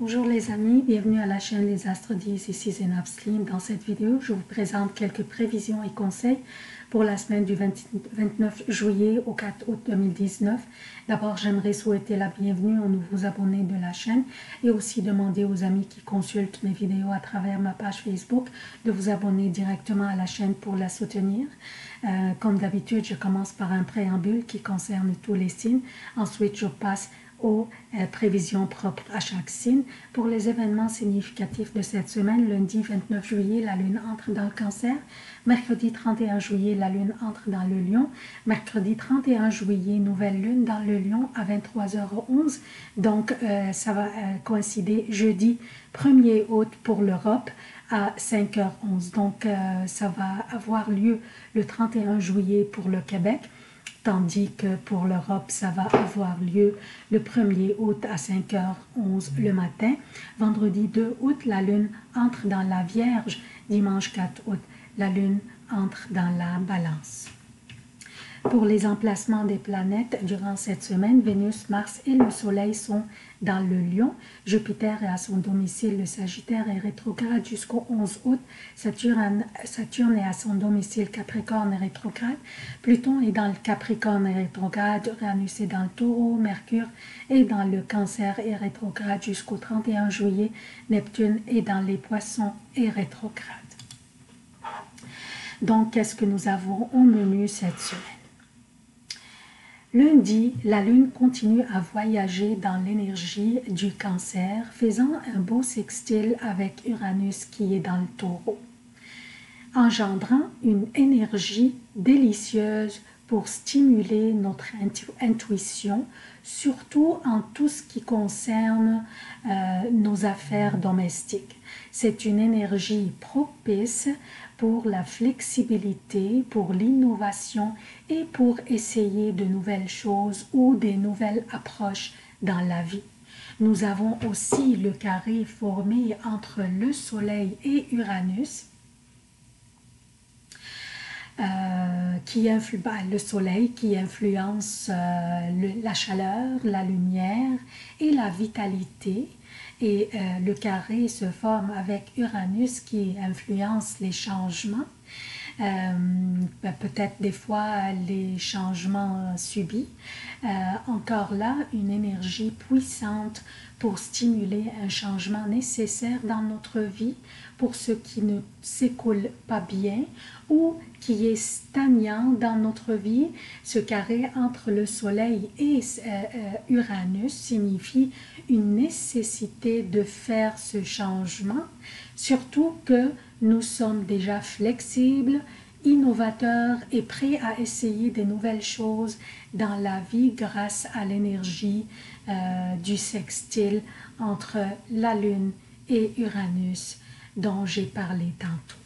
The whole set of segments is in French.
Bonjour les amis, bienvenue à la chaîne Les Astres 10, ici Zénab Slim. Dans cette vidéo, je vous présente quelques prévisions et conseils pour la semaine du 29 juillet au 4 août 2019. D'abord, j'aimerais souhaiter la bienvenue aux nouveaux abonnés de la chaîne et aussi demander aux amis qui consultent mes vidéos à travers ma page Facebook de vous abonner directement à la chaîne pour la soutenir. Comme d'habitude, je commence par un préambule qui concerne tous les signes. Ensuite, je passe aux prévisions propres à chaque signe. Pour les événements significatifs de cette semaine, lundi 29 juillet, la Lune entre dans le Cancer. Mercredi 31 juillet, la Lune entre dans le Lion. Mercredi 31 juillet, nouvelle Lune dans le Lion à 23h11. Donc, ça va coïncider jeudi 1er août pour l'Europe à 5h11. Donc, ça va avoir lieu le 31 juillet pour le Québec. Tandis que pour l'Europe, ça va avoir lieu le 1er août à 5h11 le matin. Vendredi 2 août, la Lune entre dans la Vierge. Dimanche 4 août, la Lune entre dans la Balance. Pour les emplacements des planètes, durant cette semaine, Vénus, Mars et le Soleil sont dans le Lion. Jupiter est à son domicile, le Sagittaire est rétrograde jusqu'au 11 août. Saturne est à son domicile, Capricorne est rétrograde. Pluton est dans le Capricorne et rétrograde. Uranus est dans le Taureau. Mercure est dans le Cancer et rétrograde jusqu'au 31 juillet. Neptune est dans les Poissons et rétrograde. Donc, qu'est-ce que nous avons au menu cette semaine? Lundi, la Lune continue à voyager dans l'énergie du Cancer, faisant un beau sextile avec Uranus qui est dans le Taureau, engendrant une énergie délicieuse pour stimuler notre intuition, surtout en tout ce qui concerne nos affaires domestiques. C'est une énergie propice pour la flexibilité, pour l'innovation et pour essayer de nouvelles choses ou des nouvelles approches dans la vie. Nous avons aussi le carré formé entre le Soleil et Uranus, le Soleil qui influence la chaleur, la lumière et la vitalité. Et le carré se forme avec Uranus qui influence les changements, peut-être des fois les changements subis. Encore là, une énergie puissante pour stimuler un changement nécessaire dans notre vie pour ce qui ne s'écoule pas bien ou qui est stagnant dans notre vie. Ce carré entre le Soleil et Uranus signifie une nécessité de faire ce changement, surtout que nous sommes déjà flexibles, innovateurs et prêts à essayer de nouvelles choses dans la vie grâce à l'énergie du sextile entre la Lune et Uranus dont j'ai parlé tantôt.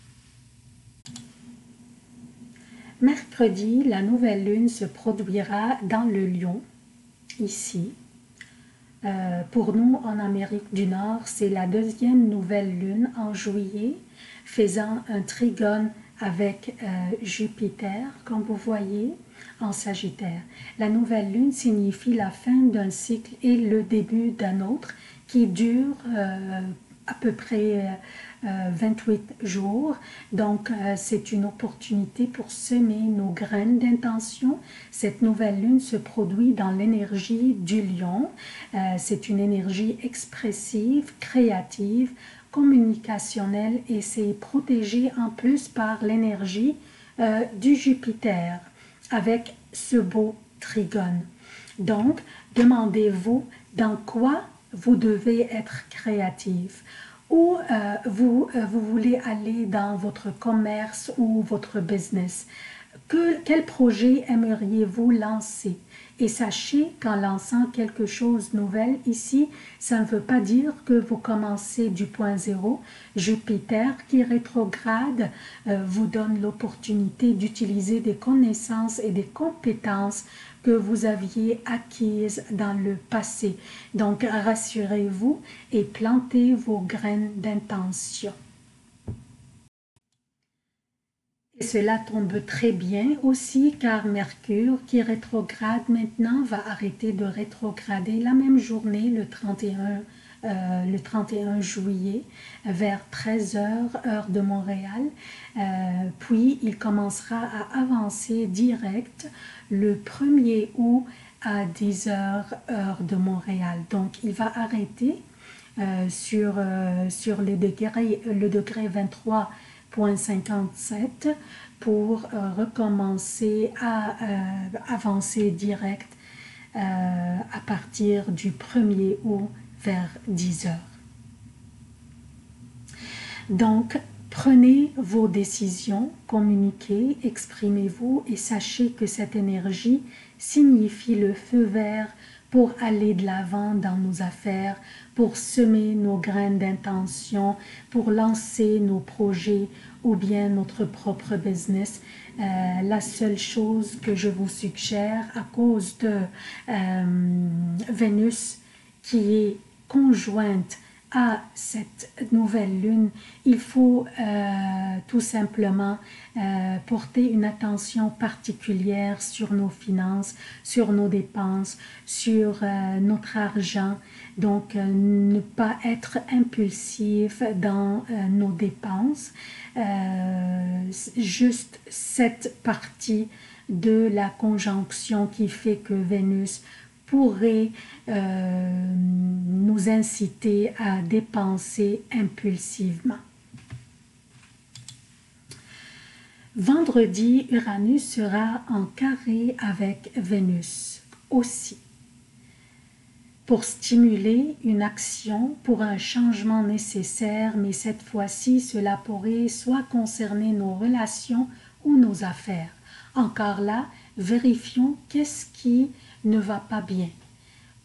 Mercredi, la nouvelle lune se produira dans le Lion, ici. Pour nous, en Amérique du Nord, c'est la deuxième nouvelle lune en juillet, faisant un trigone avec Jupiter, comme vous voyez, en Sagittaire. La nouvelle lune signifie la fin d'un cycle et le début d'un autre qui dure à peu près 28 jours. Donc, c'est une opportunité pour semer nos graines d'intention. Cette nouvelle lune se produit dans l'énergie du Lion. C'est une énergie expressive, créative, communicationnelle et c'est protégé en plus par l'énergie du Jupiter avec ce beau trigone. Donc, demandez-vous dans quoi vous devez être créatif. Ou vous voulez aller dans votre commerce ou votre business. Quel projet aimeriez-vous lancer? Et sachez qu'en lançant quelque chose de nouvel ici, ça ne veut pas dire que vous commencez du point zéro. Jupiter qui rétrograde vous donne l'opportunité d'utiliser des connaissances et des compétences que vous aviez acquises dans le passé. Donc rassurez-vous et plantez vos graines d'intention. Et cela tombe très bien aussi car Mercure qui rétrograde maintenant va arrêter de rétrograder la même journée, le 31 le 31 juillet vers 13 heures, heure de Montréal. Puis il commencera à avancer direct le 1er août à 10 heures, heure de Montréal. Donc il va arrêter sur le degré 23,57 pour recommencer à avancer direct à partir du 1er août vers 10 heures. Donc, prenez vos décisions, communiquez, exprimez-vous et sachez que cette énergie signifie le feu vert pour aller de l'avant dans nos affaires, pour semer nos graines d'intention, pour lancer nos projets ou bien notre propre business. La seule chose que je vous suggère à cause de Vénus qui est conjointe à cette nouvelle lune, il faut tout simplement porter une attention particulière sur nos finances, sur nos dépenses, sur notre argent. Donc, ne pas être impulsif dans nos dépenses. Juste cette partie de la conjonction qui fait que Vénus pourrait nous inciter à dépenser impulsivement. Vendredi, Uranus sera en carré avec Vénus aussi, pour stimuler une action pour un changement nécessaire, mais cette fois-ci, cela pourrait soit concerner nos relations ou nos affaires. Encore là, vérifions qu'est-ce qui ne va pas bien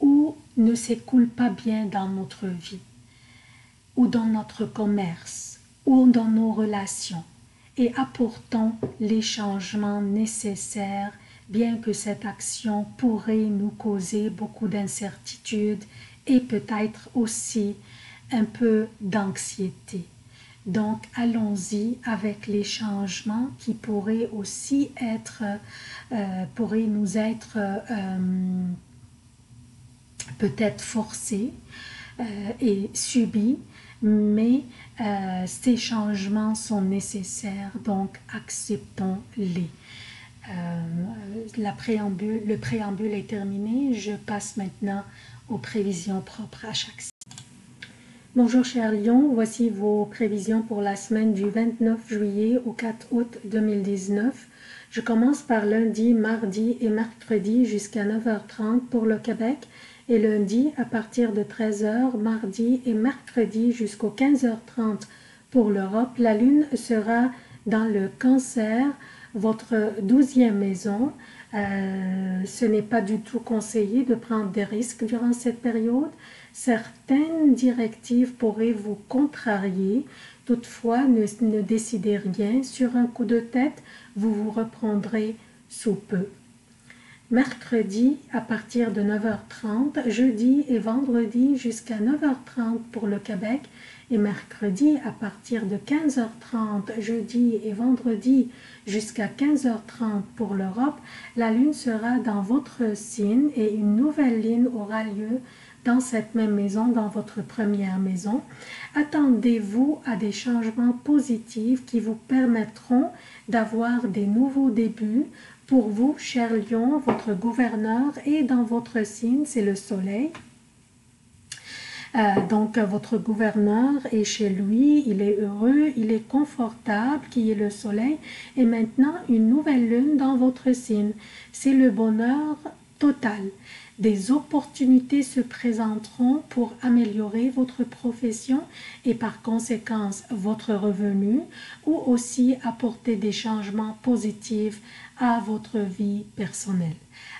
ou ne s'écoule pas bien dans notre vie ou dans notre commerce ou dans nos relations et apportons les changements nécessaires, bien que cette action pourrait nous causer beaucoup d'incertitudes et peut-être aussi un peu d'anxiété. Donc, allons-y avec les changements qui pourraient aussi être, pourraient nous être peut-être forcés et subis, mais ces changements sont nécessaires, donc acceptons-les. Le préambule est terminé, je passe maintenant aux prévisions propres à chaque signe. Bonjour chers lions, voici vos prévisions pour la semaine du 29 juillet au 4 août 2019. Je commence par lundi, mardi et mercredi jusqu'à 9h30 pour le Québec et lundi à partir de 13h, mardi et mercredi jusqu'aux 15h30 pour l'Europe. La lune sera dans le Cancer, votre 12e maison. Ce n'est pas du tout conseillé de prendre des risques durant cette période. Certaines directives pourraient vous contrarier. Toutefois, ne décidez rien sur un coup de tête, vous vous reprendrez sous peu. Mercredi à partir de 9h30, jeudi et vendredi jusqu'à 9h30 pour le Québec et mercredi à partir de 15h30, jeudi et vendredi jusqu'à 15h30 pour l'Europe, la lune sera dans votre signe et une nouvelle ligne aura lieu dans cette même maison, dans votre première maison. Attendez-vous à des changements positifs qui vous permettront d'avoir des nouveaux débuts. Pour vous, cher lion, votre gouverneur est dans votre signe, c'est le soleil. Donc, votre gouverneur est chez lui, il est heureux, il est confortable, qui est le soleil. Et maintenant, une nouvelle lune dans votre signe. C'est le bonheur total. Des opportunités se présenteront pour améliorer votre profession et par conséquent votre revenu ou aussi apporter des changements positifs à votre vie personnelle.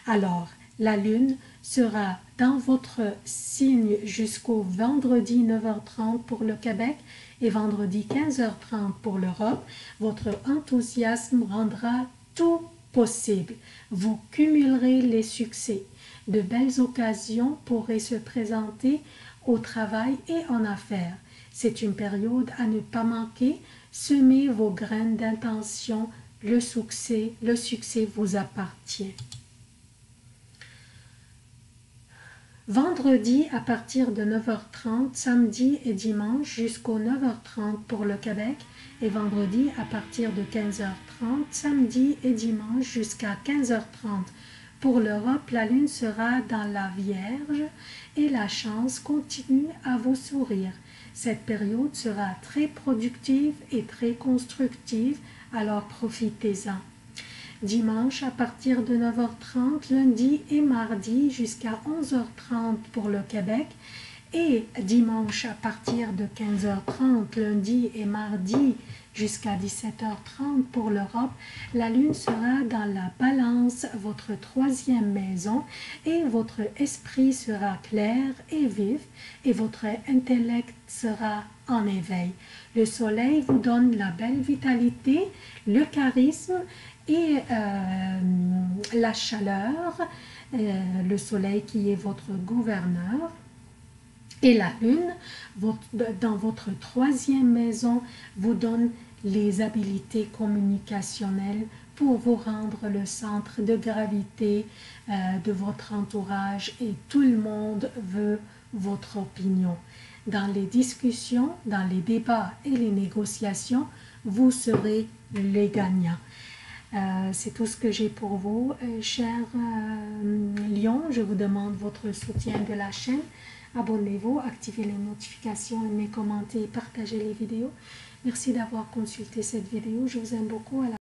Alors, la lune sera dans votre signe jusqu'au vendredi 9h30 pour le Québec et vendredi 15h30 pour l'Europe. Votre enthousiasme rendra tout possible. Vous cumulerez les succès. De belles occasions pourraient se présenter au travail et en affaires. C'est une période à ne pas manquer. Semez vos graines d'intention. Le succès vous appartient. Vendredi à partir de 9h30, samedi et dimanche jusqu'aux 9h30 pour le Québec et vendredi à partir de 15h30, samedi et dimanche jusqu'à 15h30. Pour l'Europe, la lune sera dans la Vierge et la chance continue à vous sourire. Cette période sera très productive et très constructive, alors profitez-en. Dimanche à partir de 9h30, lundi et mardi jusqu'à 11h30 pour le Québec et dimanche à partir de 15h30, lundi et mardi jusqu'à 17h30 pour l'Europe. La lune sera dans la balance, votre troisième maison, et votre esprit sera clair et vif et votre intellect sera en éveil. Le soleil vous donne la belle vitalité, le charisme et la chaleur, le soleil qui est votre gouverneur. Et la lune, dans votre troisième maison, vous donne les habiletés communicationnelles pour vous rendre le centre de gravité de votre entourage et tout le monde veut votre opinion. Dans les discussions, dans les débats et les négociations, vous serez les gagnants. C'est tout ce que j'ai pour vous, chers lions. Je vous demande votre soutien de la chaîne. Abonnez-vous, activez les notifications, aimez, commentez et partagez les vidéos. Merci d'avoir consulté cette vidéo. Je vous aime beaucoup.